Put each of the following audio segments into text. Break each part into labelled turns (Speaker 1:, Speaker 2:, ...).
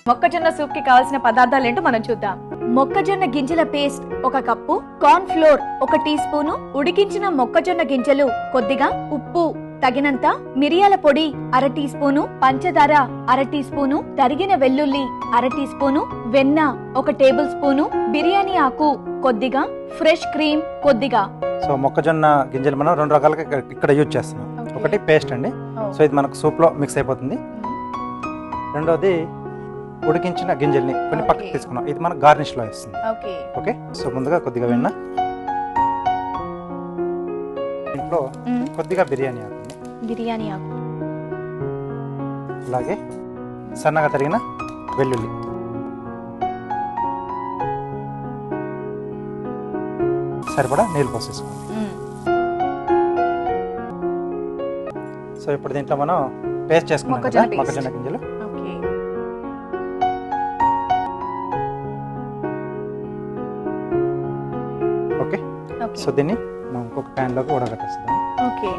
Speaker 1: మొక్కజొన్న సూప్ కి కావాల్సిన పదార్థాలు ఏంటో మనం చూద్దాం. మొక్కజొన్న గింజల paste 1 cup, corn flour 1 teaspoon, ఉడికించిన మొక్కజొన్న గింజలు కొద్దిగా, ఉప్పు తగినంత, మిరియాల పొడి 1/2 టీ స్పూను, పంచదార 1/2 టీ స్పూను, తరిగిన వెల్లుల్లి 1/2 టీ స్పూను, వెన్న 1 టేబుల్ స్పూను, బిర్యానీ ఆకు కొద్దిగా, ఫ్రెష్ క్రీమ్ కొద్దిగా.
Speaker 2: సో మొక్కజొన్న గింజలు మనం 2 రకాలుగా ఇక్కడ యూజ్ చేస్తున్నాం. ఒకటి పేస్ట్ అండి, సో ఇది మనకు సూప్ లో మిక్స్ అయిపోతుంది. రెండోది ఉడికించిన గింజల్ని కొన్ని పక్కకు తీసుకున్నాం, ఇది మనకు గార్నిష్ లో వేస్తుంది. ఓకే, సో ముందుగా కొద్దిగా వెన్న, ఇంట్లో కొద్దిగా బిర్యానీ ఆకు, అలాగే సన్నగా తరిగిన వెల్లుల్లి, సరిపడా నీళ్ళు పోసేసుకోండి. సో ఇప్పుడు దీంట్లో మనం పేస్ట్ చేసుకున్నాం కదా మొక్కజొన్న గింజలు, ఓకే. సో దీన్ని మనం ఇంకొక ప్యాన్ లోకి ఉడకట్టేస్తాం.
Speaker 1: ఓకే,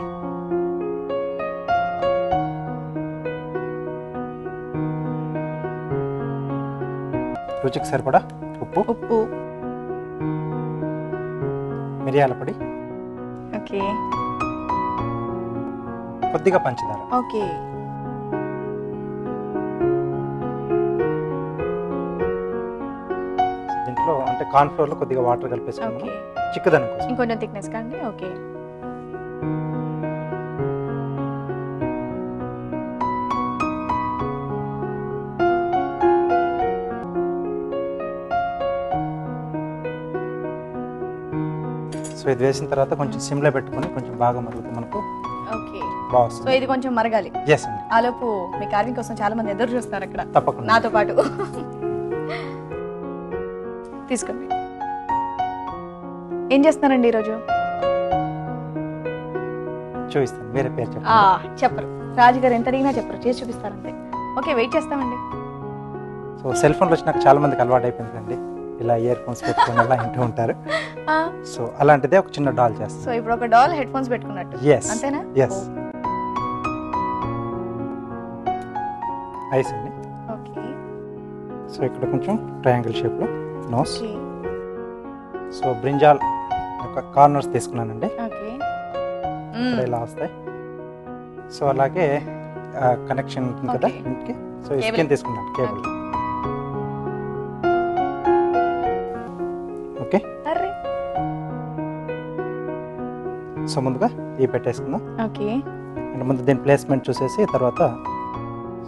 Speaker 2: రుచికి సరిపడా ఉప్పు, మిరియాల పొడి,
Speaker 1: ఓకే,
Speaker 2: కొద్దిగా పంచదార,
Speaker 1: ఓకే,
Speaker 2: దీంట్లో అంటే కార్న్ ఫ్లోర్ లో కొద్దిగా వాటర్ కలిపేసుకున్నాం చిక్కదనం కోసం,
Speaker 1: ఇంకొంచెం థిక్నెస్ కండి. ఓకే,
Speaker 2: సో ఇది వేసిన తర్వాత కొంచెం సిమ్ లో పెట్టుకొని కొంచెం బాగా మరుగుతుంది మనకు.
Speaker 1: ఓకే,
Speaker 2: బాగుంది.
Speaker 1: సో ఇది కొంచెం మరగాలి.
Speaker 2: yes అండి.
Speaker 1: ఆలోపు మీ కార్వింగ్ కోసం చాలా మంది ఎదురు చూస్తారు అక్కడ,
Speaker 2: తప్పకుండా
Speaker 1: నాతో పాటు. తీసుకోండి. ఏం చేస్తున్నారండి ఈరోజు?
Speaker 2: చూపిస్తాను, వేరే పేరు చెప్పండి.
Speaker 1: చెప్పరు, రాజుగారు ఎంత అడిగినా చెప్పరు, చేసి చూపిస్తారంతే. ఓకే, వెయిట్ చేస్తామండి.
Speaker 2: సో సెల్ ఫోన్లు వచ్చినాక చాలా మందికి అలవాటు అయిపోయిందండి, ఇలా ఇయర్ ఫోన్స్ పెట్టుకొని అలా వింటూ ఉంటారు. సో అలాంటిదే ఒక చిన్న డాల్ చేస్తాం.
Speaker 1: సో ఇప్పుడు ఒక డాల్ హెడ్ ఫోన్స్ పెట్టుకున్నట్టు, అంతేనా?
Speaker 2: yes ఐస్ అండి.
Speaker 1: ఓకే,
Speaker 2: సో ఇక్కడ కొంచెం ట్రయాంగిల్ షేప్ లో నోస్. సో బ్రింజాల్ ఒక కార్నర్స్ తీసుకున్నానండి, ఇలా వస్తాయి. సో అలాగే కనెక్షన్ ఉంటుంది కదా ఇంటికి, సో స్కిన్ తీసుకున్నాను, కేబుల్. ఓకే, సో ముందుగా ఈ పెట్టేసుకుందాం.
Speaker 1: ఓకే,
Speaker 2: అండ్ ముందు దీని ప్లేస్మెంట్ చూసేసి తర్వాత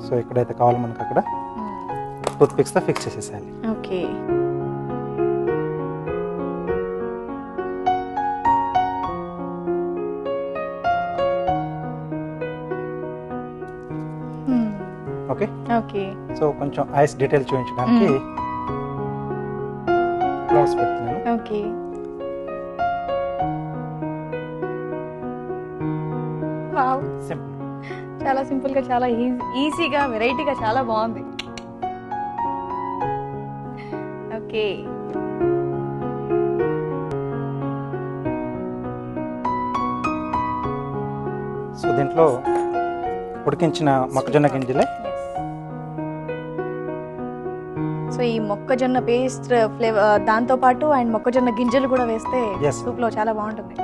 Speaker 2: సో ఎక్కడైతే కావాలో మనకు అక్కడ టూత్ పిక్స్ తో ఫిక్స్ చేసేసాలి.
Speaker 1: Okay,
Speaker 2: okay,
Speaker 1: okay.
Speaker 2: సో కొంచెం ఐస్ డీటెయిల్ చూపించడానికి గ్లౌస్ పెడుతున్నాను.
Speaker 1: ఓకే, వావ్,
Speaker 2: సింపుల్,
Speaker 1: చాలా సింపుల్ గా, చాలా ఈజీగా, వెరైటీగా, చాలా బాగుంది. ఓకే,
Speaker 2: సో దీంట్లో ఉడికించిన మొక్కజొన్న గింజలే.
Speaker 1: సో ఈ మొక్కజొన్న పేస్ట్ ఫ్లేవర్ దాంతో పాటు అండ్ మొక్కజొన్న గింజలు కూడా వేస్తే సూప్ లో చాలా బాగుంటుంది.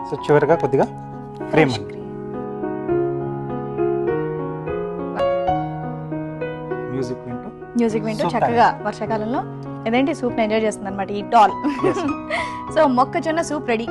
Speaker 2: సో చివరిగా కొద్దిగా క్రీమ్,
Speaker 1: మ్యూజిక్ వింటూ చక్కగా వర్షాకాలంలో ఇదేంటి సూప్ ఎంజాయ్ చేస్తుంది అనమాట ఈ డాల్. సో మొక్కజొన్న సూప్ రెడీ.